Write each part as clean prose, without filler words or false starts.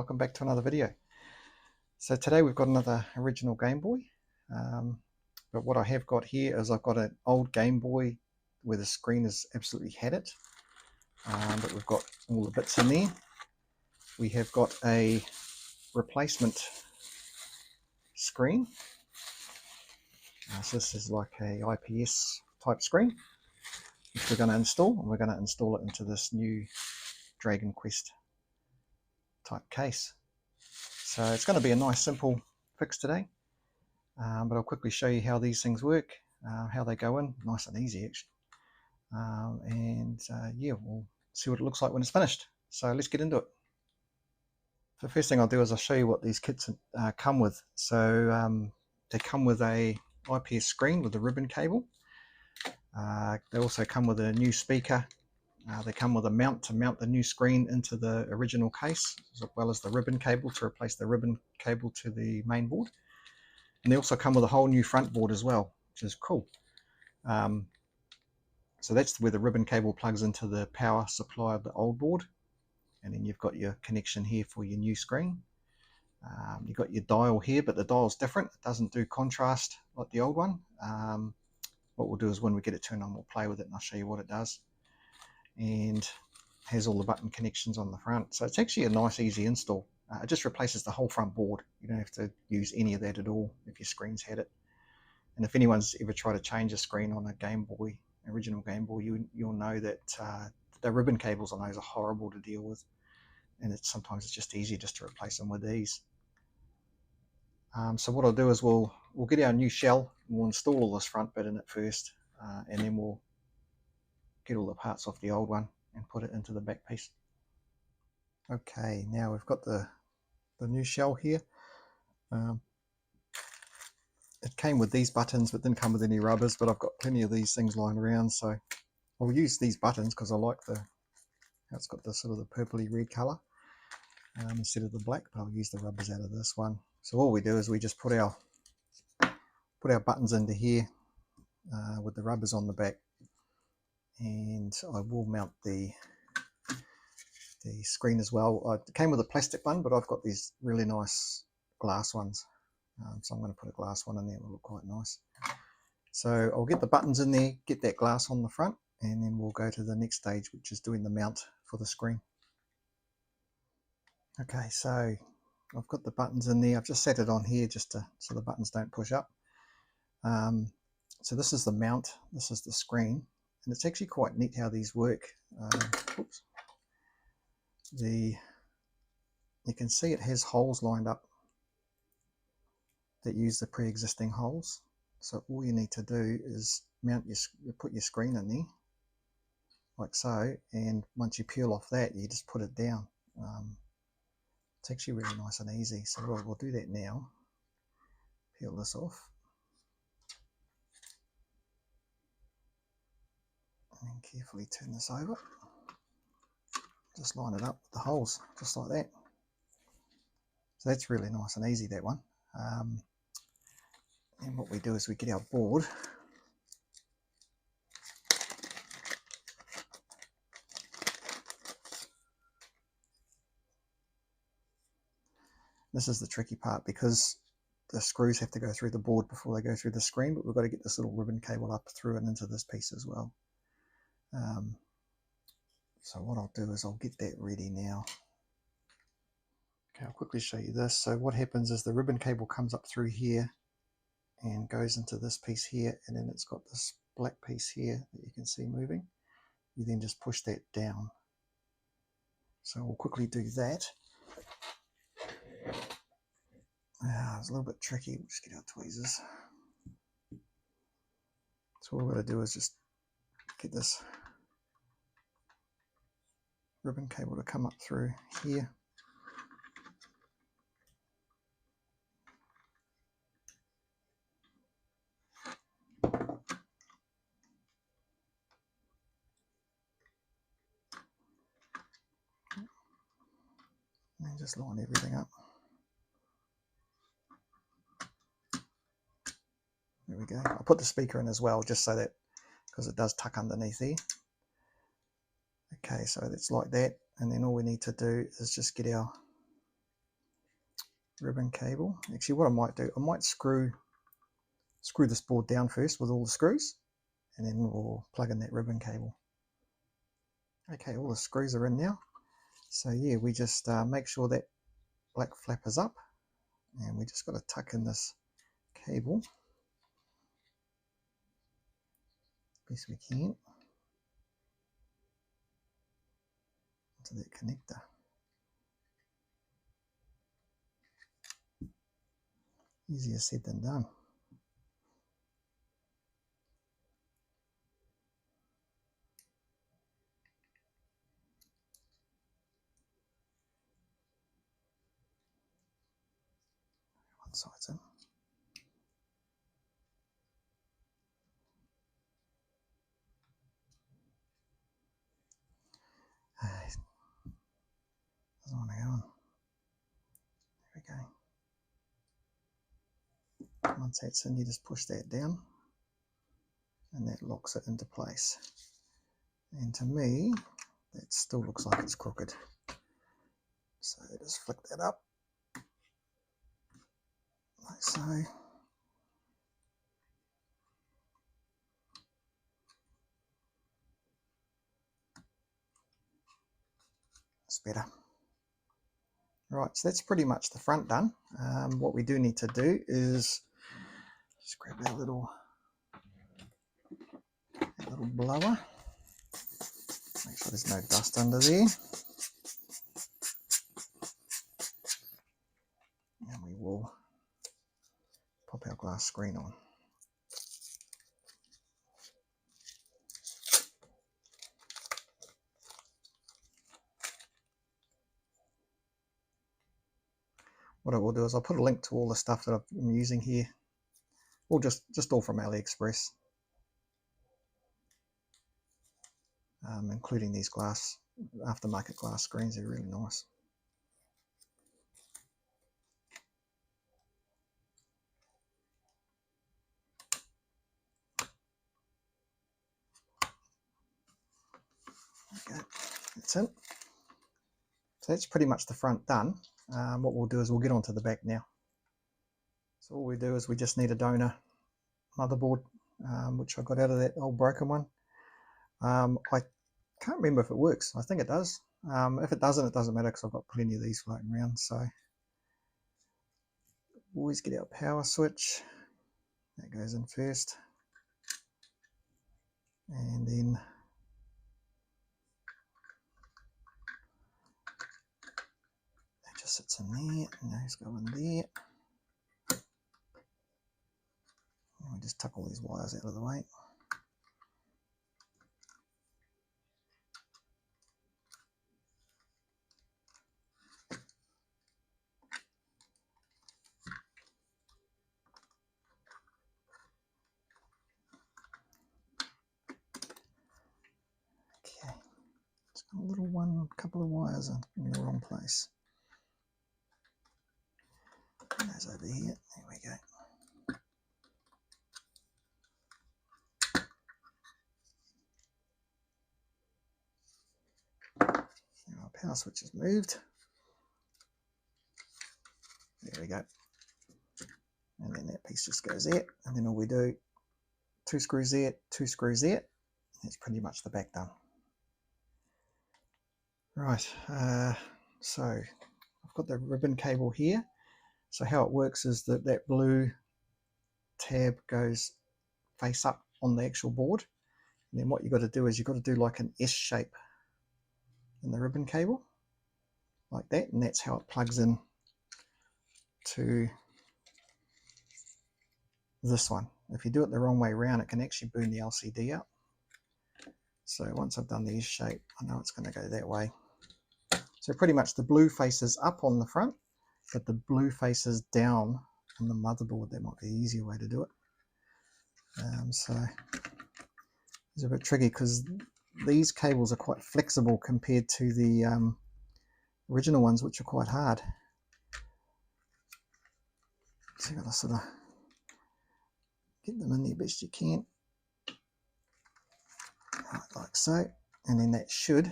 welcome back to another video. So today we've got another original Game Boy, but what I have got here is I've got an old Game Boy where the screen has absolutely had it, but we've got all the bits in there. We have got a replacement screen, so this is like a IPS type screen which we're going to install, and we're going to install it into this new Dragon Quest type case. So it's going to be a nice simple fix today, but I'll quickly show you how these things work, how they go in, nice and easy actually, yeah, we'll see what it looks like when it's finished. So let's get into it. The first thing I'll do is I'll show you what these kits come with. So they come with a IPS screen with a ribbon cable. They also come with a new speaker. They come with a mount to mount the new screen into the original case, as well as the ribbon cable to replace the ribbon cable to the main board. And they also come with a whole new front board as well, which is cool. So that's where the ribbon cable plugs into the power supply of the old board. And then you've got your connection here for your new screen. You've got your dial here, but the dial's different. It doesn't do contrast like the old one. What we'll do is when we get it turned on, we'll play with it and I'll show you what it does. And has all the button connections on the front. So it's actually a nice, easy install. It just replaces the whole front board. You don't have to use any of that at all if your screen's had it. And if anyone's ever tried to change a screen on a Game Boy, original Game Boy, you'll know that the ribbon cables on those are horrible to deal with. And sometimes it's just easier just to replace them with these. So what I'll do is we'll get our new shell, and we'll install all this front bit in it first, and then we'll get all the parts off the old one and put it into the back piece. Okay, now we've got the new shell here. It came with these buttons but didn't come with any rubbers, but I've got plenty of these things lying around, so I'll use these buttons because I like how it's got the sort of the purpley red colour instead of the black, but I'll use the rubbers out of this one. So all we do is we just put our buttons into here with the rubbers on the back, and I will mount the screen as well. It came with a plastic one, but I've got these really nice glass ones, so I'm going to put a glass one in there. It will look quite nice. So I'll get the buttons in there, get that glass on the front, and then we'll go to the next stage, which is doing the mount for the screen. Okay, so I've got the buttons in there. I've just set it on here just so the buttons don't push up. So this is the mount, this is the screen, and it's actually quite neat how these work. Oops. You can see it has holes lined up that use the pre-existing holes. So all you need to do is put your screen in there, like so, and once you peel off that, you just put it down. It's actually really nice and easy. So we'll do that now. Peel this off. And carefully turn this over. Just line it up with the holes, just like that. So that's really nice and easy, that one. And what we do is we get our board. This is the tricky part because the screws have to go through the board before they go through the screen, but we've got to get this little ribbon cable up through and into this piece as well. So what I'll do is I'll get that ready now. Okay, I'll quickly show you this. So what happens is the ribbon cable comes up through here and goes into this piece here, and then it's got this black piece here that you can see moving. You then just push that down. So we'll quickly do that. It's a little bit tricky. We'll just get our tweezers. So what we're going to do is just get this ribbon cable to come up through here. And just line everything up. There we go. I'll put the speaker in as well, just so that, because it does tuck underneath there. Okay, so it's like that, and then all we need to do is just get our ribbon cable. Actually, what I might do, I might screw this board down first with all the screws, and then we'll plug in that ribbon cable. Okay, all the screws are in now. So yeah, we just make sure that black flap is up, and we just got to tuck in this cable best we can into that connector. Easier said than done. One side's in. Doesn't want to go on. There we go. Once that's in, you just push that down, and that locks it into place. And to me, that still looks like it's crooked. So just flick that up, like so. That's better. Right, so that's pretty much the front done. What we do need to do is just grab that little blower. Make sure there's no dust under there. And we will pop our glass screen on. What I will do is I'll put a link to all the stuff that I'm using here, or just all from AliExpress, including these aftermarket glass screens. They're really nice. Okay, that's it. So that's pretty much the front done. What we'll do is we'll get onto the back now. So all we do is we just need a donor motherboard, which I got out of that old broken one. I can't remember if it works. I think it does. If it doesn't, it doesn't matter because I've got plenty of these floating around. So always get our power switch. That goes in first. And then that just sits in there, and those go in there. And we just tuck all these wires out of the way. Okay, it's got a little couple of wires in the wrong place. And those over here. There we go. Now our power switch is moved. There we go. And then that piece just goes there. And then all we do, 2 screws there, 2 screws there. That's pretty much the back done. Right, so I've got the ribbon cable here. So how it works is that blue tab goes face up on the actual board. And then what you've got to do is you've got to do like an S shape in the ribbon cable, like that, and that's how it plugs in to this one. If you do it the wrong way around, it can actually burn the LCD out. So once I've done the S shape, I know it's going to go that way. So pretty much the blue faces up on the front, but the blue faces down on the motherboard. That might be the easier way to do it. So it's a bit tricky because these cables are quite flexible compared to the original ones, which are quite hard. So you've got to sort of get them in there best you can, like so, and then that should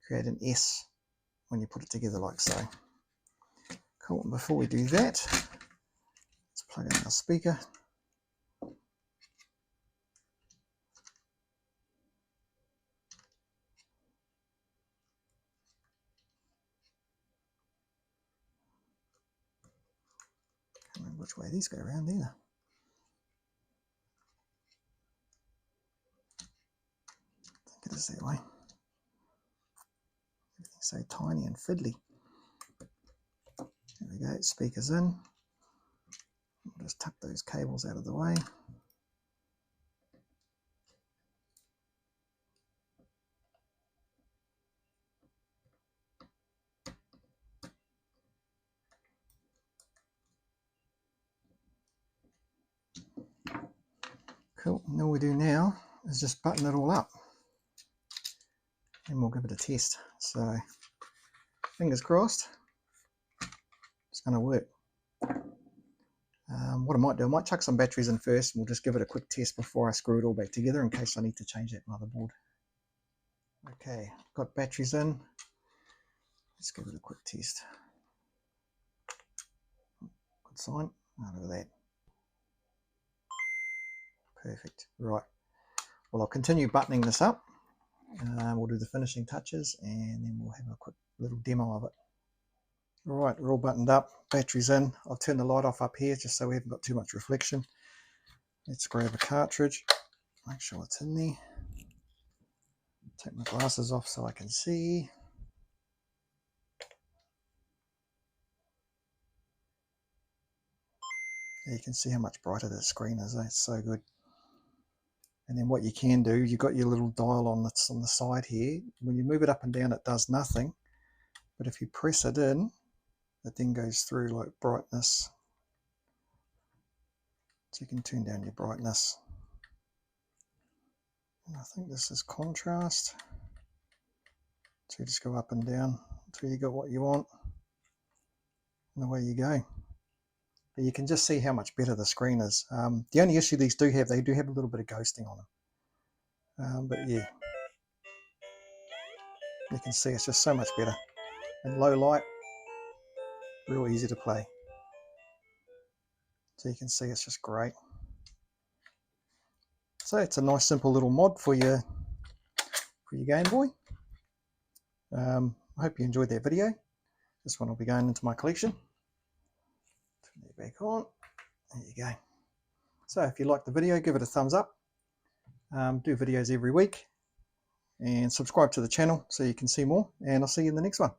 create an S when you put it together like so. Cool. And before we do that, let's plug in our speaker. Can't remember which way these go around either. I think it is that way. Everything's so tiny and fiddly. There we go, speakers in. We'll just tuck those cables out of the way. Cool, and all we do now is just button it all up. And we'll give it a test. So, fingers crossed, it's going to work. What I might do, I might chuck some batteries in first, and we'll just give it a quick test before I screw it all back together in case I need to change that motherboard. Okay, got batteries in. Let's give it a quick test. Good sign. Oh, look at that. Perfect. Right. Well, I'll continue buttoning this up. We'll do the finishing touches, and then we'll have a quick little demo of it. All right, we're all buttoned up, batteries in. I'll turn the light off up here just so we haven't got too much reflection. Let's grab a cartridge, make sure it's in there. Take my glasses off so I can see. There you can see how much brighter the screen is. It's so good. And then what you can do, you've got your little dial on the side here. When you move it up and down, it does nothing. But if you press it in, it then goes through like brightness. So you can turn down your brightness. And I think this is contrast. So you just go up and down until you got what you want. And away you go. But you can just see how much better the screen is. The only issue these do have, they do have a little bit of ghosting on them. But yeah, you can see it's just so much better. And low light, real easy to play. So you can see it's just great. So it's a nice simple little mod for your Game Boy. I hope you enjoyed that video. This one will be going into my collection. Turn that back on. There you go. So if you liked the video, give it a thumbs up. Do videos every week. And subscribe to the channel so you can see more. And I'll see you in the next one.